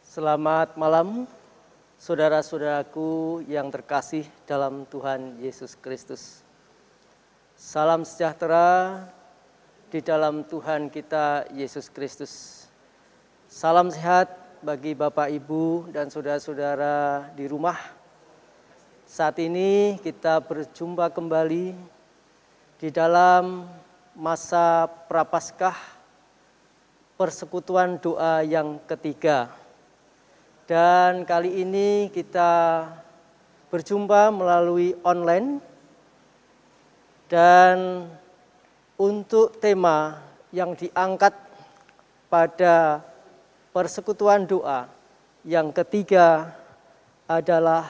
Selamat malam, saudara-saudaraku yang terkasih dalam Tuhan Yesus Kristus. Salam sejahtera di dalam Tuhan kita Yesus Kristus. Salam sehat bagi Bapak, Ibu, dan saudara-saudara di rumah. Saat ini kita berjumpa kembali di dalam masa Prapaskah, persekutuan doa yang ketiga. Dan kali ini kita berjumpa melalui online. Dan untuk tema yang diangkat pada persekutuan doa yang ketiga adalah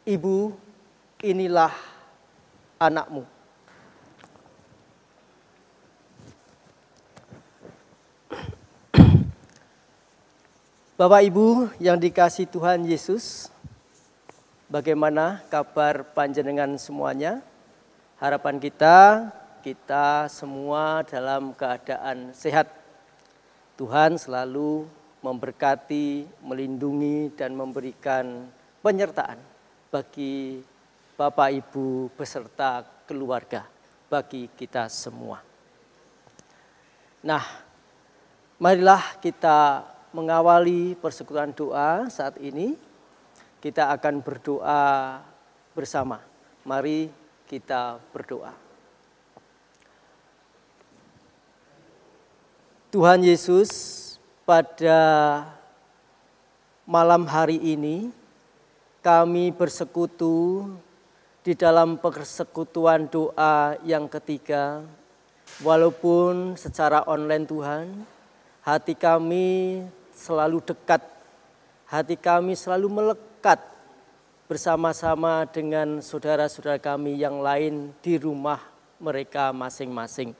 Ibu, inilah anakmu. Bapak Ibu yang dikasihi Tuhan Yesus, bagaimana kabar panjenengan semuanya? Harapan kita semua dalam keadaan sehat. Tuhan selalu memberkati, melindungi, dan memberikan penyertaan bagi Bapak Ibu beserta keluarga, bagi kita semua. Nah, marilah kita mengawali persekutuan doa saat ini. Kita akan berdoa bersama. Mari kita berdoa. Tuhan Yesus, pada malam hari ini kami bersekutu di dalam persekutuan doa yang ketiga. Walaupun secara online Tuhan, hati kami selalu dekat, hati kami selalu melekat bersama-sama dengan saudara-saudara kami yang lain di rumah mereka masing-masing.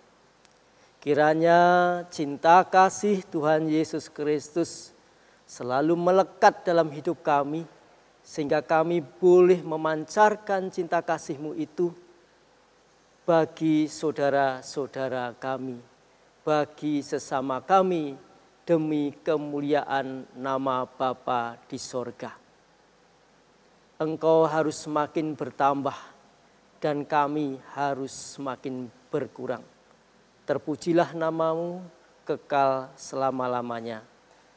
Kiranya cinta kasih Tuhan Yesus Kristus selalu melekat dalam hidup kami, sehingga kami boleh memancarkan cinta kasih-Mu itu bagi saudara-saudara kami, bagi sesama kami, demi kemuliaan nama Bapa di sorga. Engkau harus semakin bertambah dan kami harus semakin berkurang. Terpujilah nama-Mu kekal selama-lamanya.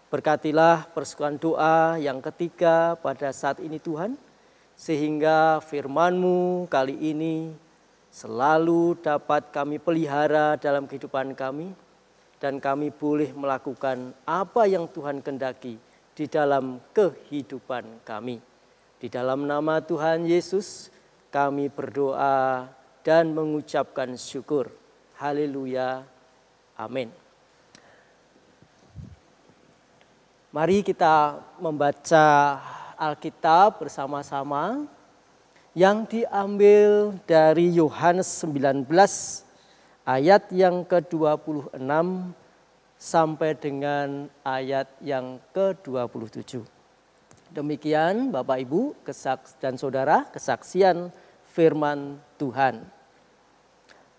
Berkatilah persekutuan doa yang ketiga pada saat ini Tuhan, sehingga firman-Mu kali ini selalu dapat kami pelihara dalam kehidupan kami, dan kami boleh melakukan apa yang Tuhan kehendaki di dalam kehidupan kami. Di dalam nama Tuhan Yesus kami berdoa dan mengucapkan syukur. Haleluya. Amin. Mari kita membaca Alkitab bersama-sama yang diambil dari Yohanes 19 ayat yang ke-26 sampai dengan ayat yang ke-27. Demikian Bapak Ibu dan Saudara, kesaksian firman Tuhan.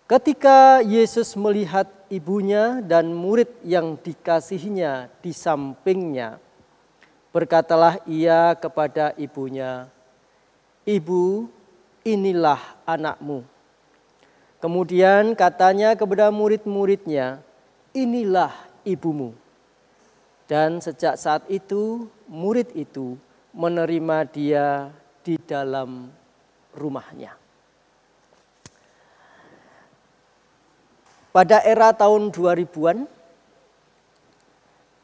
Ketika Yesus melihat ibunya dan murid yang dikasihinya di sampingnya, berkatalah ia kepada ibunya, "Ibu, inilah anakmu." Kemudian katanya kepada murid-muridnya, "Inilah ibumu." Dan sejak saat itu, murid itu menerima dia di dalam rumahnya. Pada era tahun 2000-an,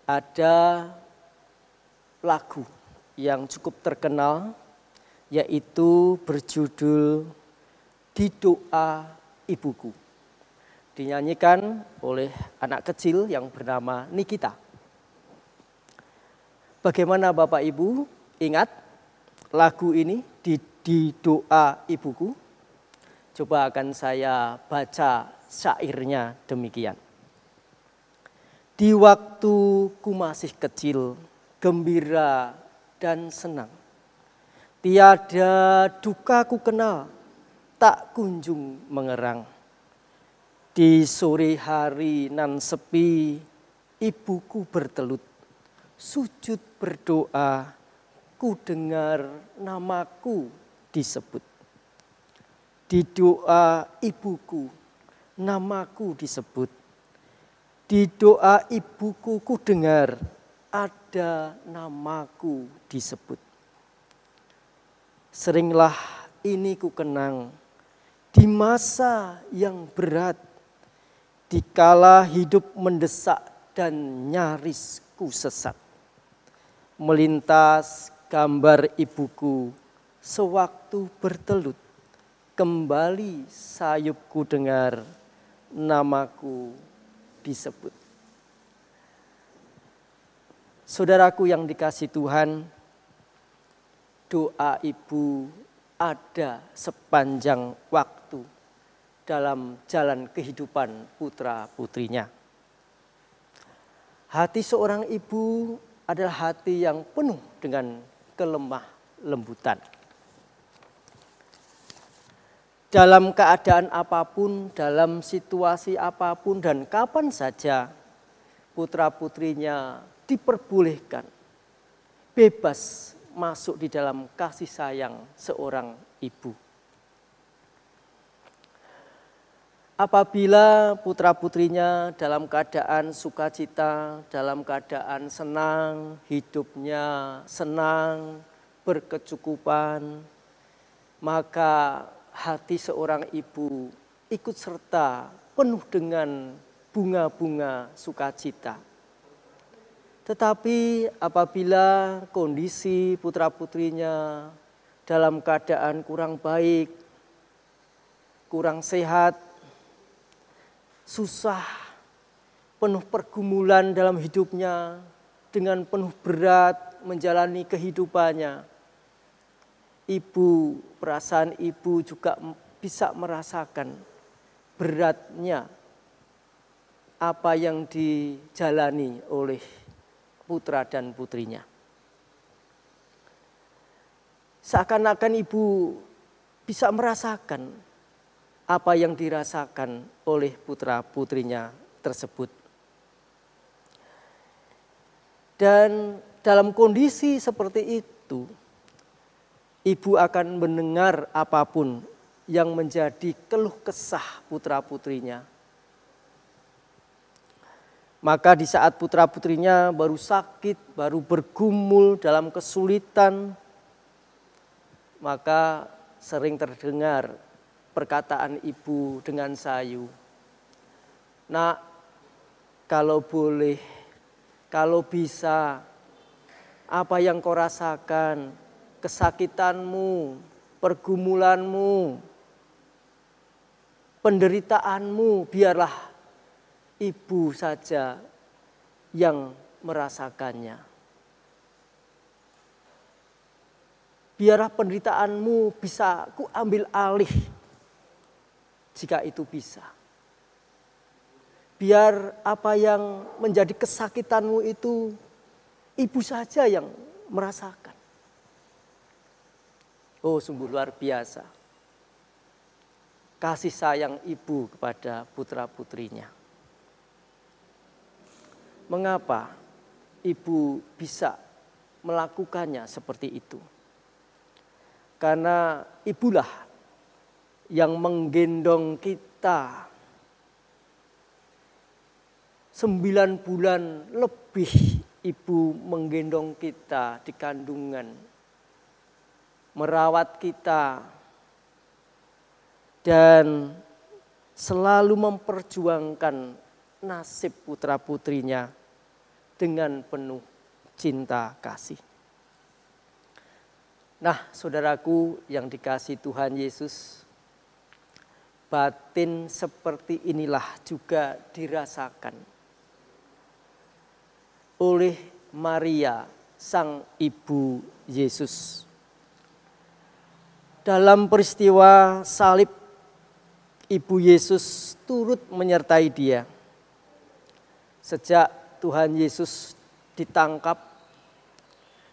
ada lagu yang cukup terkenal, yaitu berjudul "Di Doa Ibuku", dinyanyikan oleh anak kecil yang bernama Nikita. Bagaimana Bapak Ibu ingat lagu ini, di Doa Ibuku? Coba akan saya baca syairnya demikian. Di waktu ku masih kecil, gembira dan senang, tiada duka ku kenal, tak kunjung mengerang. Di sore hari nan sepi, ibuku bertelut, sujud berdoa, ku dengar namaku disebut. Di doa ibuku, namaku disebut. Di doa ibuku ku dengar ada namaku disebut. Seringlah ini ku kenang di masa yang berat, dikala hidup mendesak dan nyaris ku sesat. Melintas gambar ibuku sewaktu bertelut, kembali sayupku dengar namaku disebut. Saudaraku yang dikasihi Tuhan, doa ibu ada sepanjang waktu dalam jalan kehidupan putra-putrinya. Hati seorang ibu adalah hati yang penuh dengan kelemah lembutan. Dalam keadaan apapun, dalam situasi apapun, dan kapan saja putra-putrinya diperbolehkan bebas masuk di dalam kasih sayang seorang ibu. Apabila putra-putrinya dalam keadaan sukacita, dalam keadaan senang, hidupnya senang, berkecukupan, maka hati seorang ibu ikut serta penuh dengan bunga-bunga sukacita. Tetapi apabila kondisi putra-putrinya dalam keadaan kurang baik, kurang sehat, susah, penuh pergumulan dalam hidupnya, dengan penuh berat menjalani kehidupannya, perasaan ibu juga bisa merasakan beratnya apa yang dijalani oleh putra dan putrinya. Seakan-akan ibu bisa merasakan apa yang dirasakan oleh putra-putrinya tersebut. Dan dalam kondisi seperti itu, ibu akan mendengar apapun yang menjadi keluh kesah putra-putrinya. Maka di saat putra-putrinya baru sakit, baru bergumul dalam kesulitan, maka sering terdengar perkataan ibu dengan sayu, "Nak, kalau boleh, kalau bisa, apa yang kau rasakan, kesakitanmu, pergumulanmu, penderitaanmu, biarlah ibu saja yang merasakannya. Biarlah penderitaanmu bisa ku ambil alih jika itu bisa. Biar apa yang menjadi kesakitanmu itu ibu saja yang merasakan." Oh, sungguh luar biasa kasih sayang ibu kepada putra-putrinya. Mengapa ibu bisa melakukannya seperti itu? Karena ibulah yang menggendong kita 9 bulan lebih, ibu menggendong kita di kandungan, merawat kita, dan selalu memperjuangkan nasib putra-putrinya dengan penuh cinta kasih. Nah, saudaraku yang dikasihi Tuhan Yesus, batin seperti inilah juga dirasakan oleh Maria, sang ibu Yesus. Dalam peristiwa salib, ibu Yesus turut menyertai dia. Sejak Tuhan Yesus ditangkap,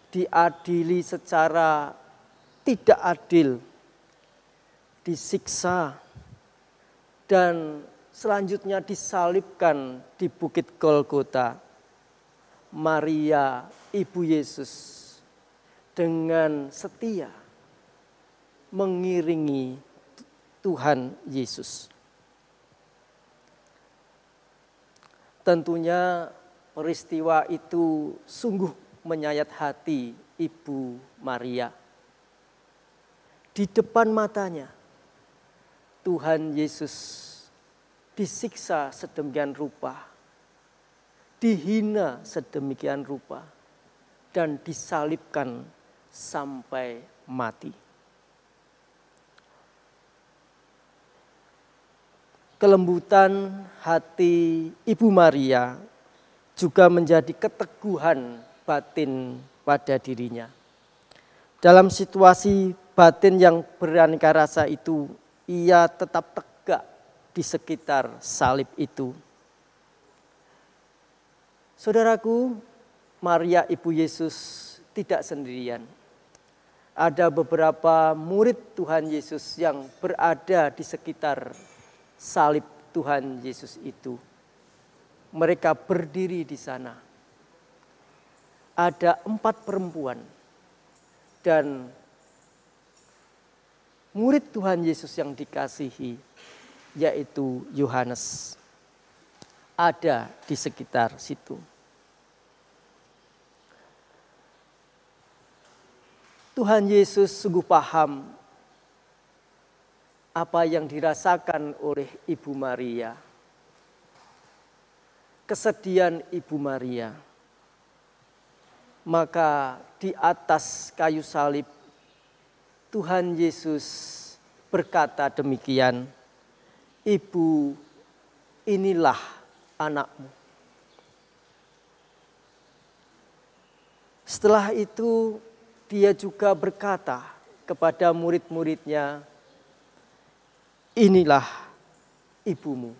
diadili secara tidak adil, disiksa, dan selanjutnya disalibkan di Bukit Golgota. Maria, Ibu Yesus, dengan setia mengiringi Tuhan Yesus. Tentunya peristiwa itu sungguh menyayat hati Ibu Maria. Di depan matanya, Tuhan Yesus disiksa sedemikian rupa, dihina sedemikian rupa, dan disalibkan sampai mati. Kelembutan hati Ibu Maria juga menjadi keteguhan batin pada dirinya. Dalam situasi batin yang beraneka rasa itu, ia tetap tegak di sekitar salib itu. Saudaraku, Maria Ibu Yesus tidak sendirian. Ada beberapa murid Tuhan Yesus yang berada di sekitar salib Tuhan Yesus itu. Mereka berdiri di sana. Ada 4 perempuan dan murid Tuhan Yesus yang dikasihi, yaitu Yohanes, ada di sekitar situ. Tuhan Yesus sungguh paham apa yang dirasakan oleh Ibu Maria. Kesedihan Ibu Maria. Maka di atas kayu salib Tuhan Yesus berkata demikian, "Ibu, inilah anakmu." Setelah itu dia juga berkata kepada murid-muridnya, "Inilah ibumu."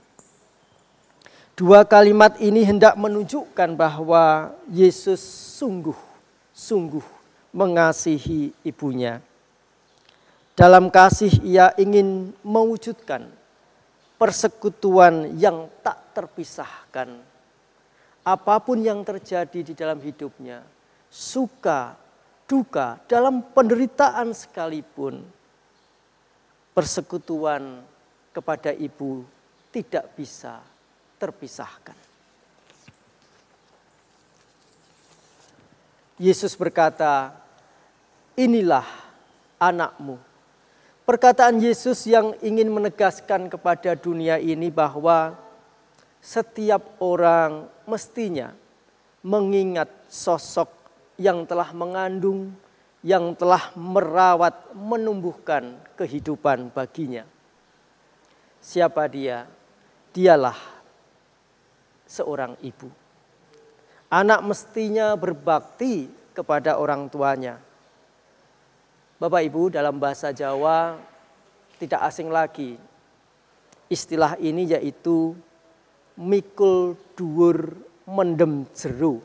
2 kalimat ini hendak menunjukkan bahwa Yesus sungguh mengasihi ibunya. Dalam kasih ia ingin mewujudkan persekutuan yang tak terpisahkan. Apapun yang terjadi di dalam hidupnya, suka, duka, dalam penderitaan sekalipun, persekutuan kepada ibu tidak bisa terpisahkan. Yesus berkata, "Inilah anakmu." Perkataan Yesus yang ingin menegaskan kepada dunia ini bahwa setiap orang mestinya mengingat sosok yang telah mengandung, yang telah merawat, menumbuhkan kehidupan baginya. Siapa dia? Dialah seorang ibu. Anak mestinya berbakti kepada orang tuanya. Bapak Ibu, dalam bahasa Jawa tidak asing lagi istilah ini, yaitu mikul dhuwur mendem jero.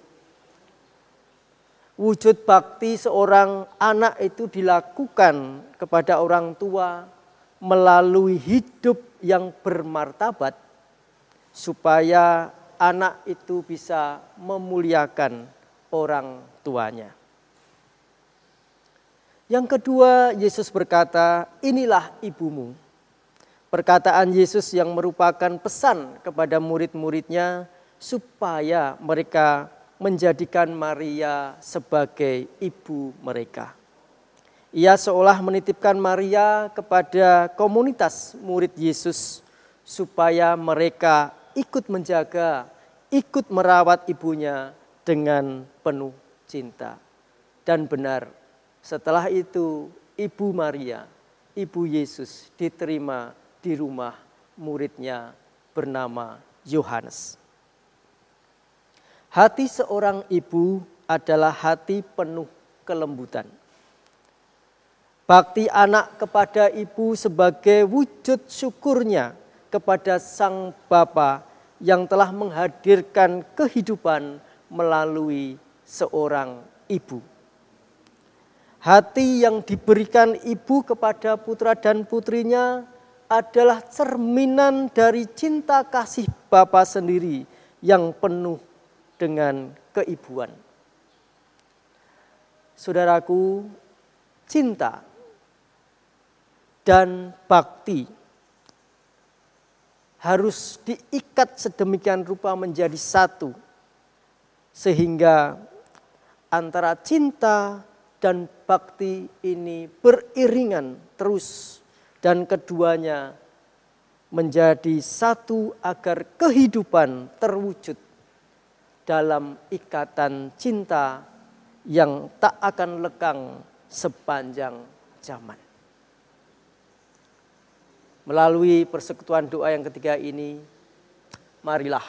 Wujud bakti seorang anak itu dilakukan kepada orang tua melalui hidup yang bermartabat, supaya anak itu bisa memuliakan orang tuanya. Yang kedua, Yesus berkata, "Inilah ibumu." Perkataan Yesus yang merupakan pesan kepada murid-muridnya supaya mereka menjadikan Maria sebagai ibu mereka. Ia seolah menitipkan Maria kepada komunitas murid Yesus supaya mereka ikut menjaga, ikut merawat ibunya dengan penuh cinta. Dan benar, setelah itu Ibu Maria, Ibu Yesus diterima di rumah muridnya bernama Yohanes. Hati seorang ibu adalah hati penuh kelembutan. Bakti anak kepada ibu sebagai wujud syukurnya kepada Sang Bapa yang telah menghadirkan kehidupan melalui seorang ibu. Hati yang diberikan ibu kepada putra dan putrinya adalah cerminan dari cinta kasih Bapa sendiri yang penuh dengan keibuan. Saudaraku, cinta dan bakti harus diikat sedemikian rupa menjadi satu, sehingga antara cinta dan bakti ini beriringan terus, dan keduanya menjadi satu agar kehidupan terwujud dalam ikatan cinta yang tak akan lekang sepanjang zaman. Melalui persekutuan doa yang ketiga ini, marilah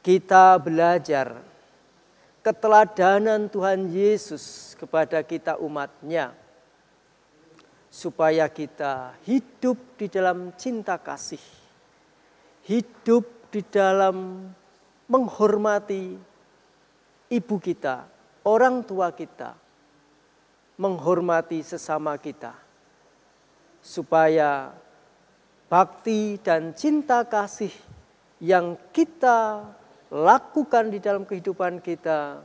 kita belajar keteladanan Tuhan Yesus kepada kita umat-Nya, supaya kita hidup di dalam cinta kasih, hidup di dalam menghormati ibu kita, orang tua kita, menghormati sesama kita, supaya bakti dan cinta kasih yang kita lakukan di dalam kehidupan kita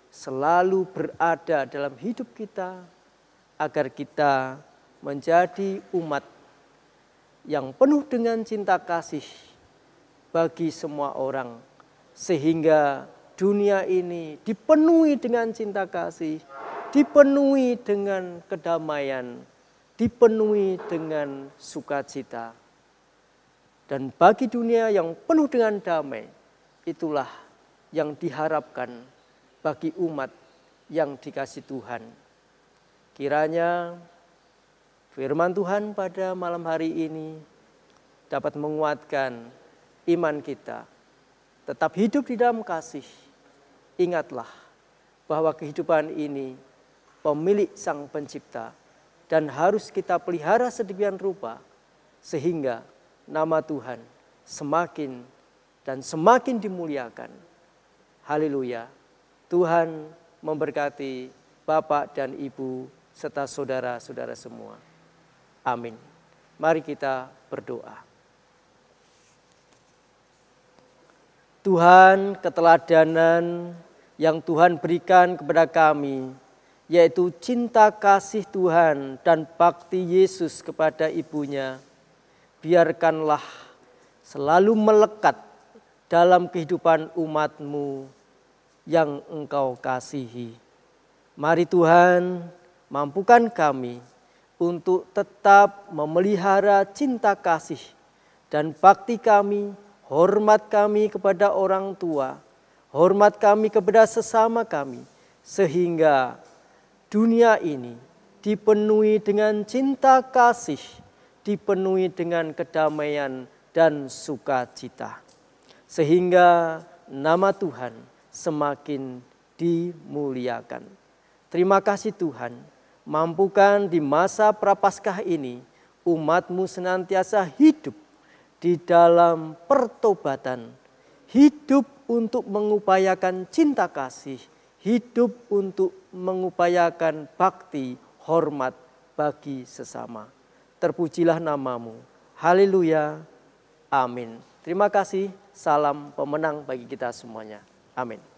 selalu berada dalam hidup kita, agar kita menjadi umat yang penuh dengan cinta kasih bagi semua orang, sehingga dunia ini dipenuhi dengan cinta kasih, dipenuhi dengan kedamaian, dipenuhi dengan sukacita. Dan bagi dunia yang penuh dengan damai, itulah yang diharapkan bagi umat yang dikasihi Tuhan. Kiranya firman Tuhan pada malam hari ini dapat menguatkan iman kita, tetap hidup di dalam kasih. Ingatlah bahwa kehidupan ini pemilik Sang Pencipta, dan harus kita pelihara sedemikian rupa sehingga nama Tuhan semakin dan semakin dimuliakan. Haleluya. Tuhan memberkati Bapak dan Ibu serta saudara-saudara semua. Amin. Mari kita berdoa. Tuhan, keteladanan yang Tuhan berikan kepada kami, yaitu cinta kasih Tuhan dan bakti Yesus kepada ibunya, biarkanlah selalu melekat dalam kehidupan umat-Mu yang Engkau kasihi. Mari Tuhan, mampukan kami untuk tetap memelihara cinta kasih dan bakti kami, hormat kami kepada orang tua, hormat kami kepada sesama kami, sehingga dunia ini dipenuhi dengan cinta kasih, dipenuhi dengan kedamaian dan sukacita, sehingga nama Tuhan semakin dimuliakan. Terima kasih Tuhan, mampukan di masa Prapaskah ini umat-Mu senantiasa hidup di dalam pertobatan, hidup untuk mengupayakan cinta kasih, hidup untuk mengupayakan bakti, hormat bagi sesama. Terpujilah nama-Mu. Haleluya. Amin. Terima kasih. Salam pemenang bagi kita semuanya. Amin.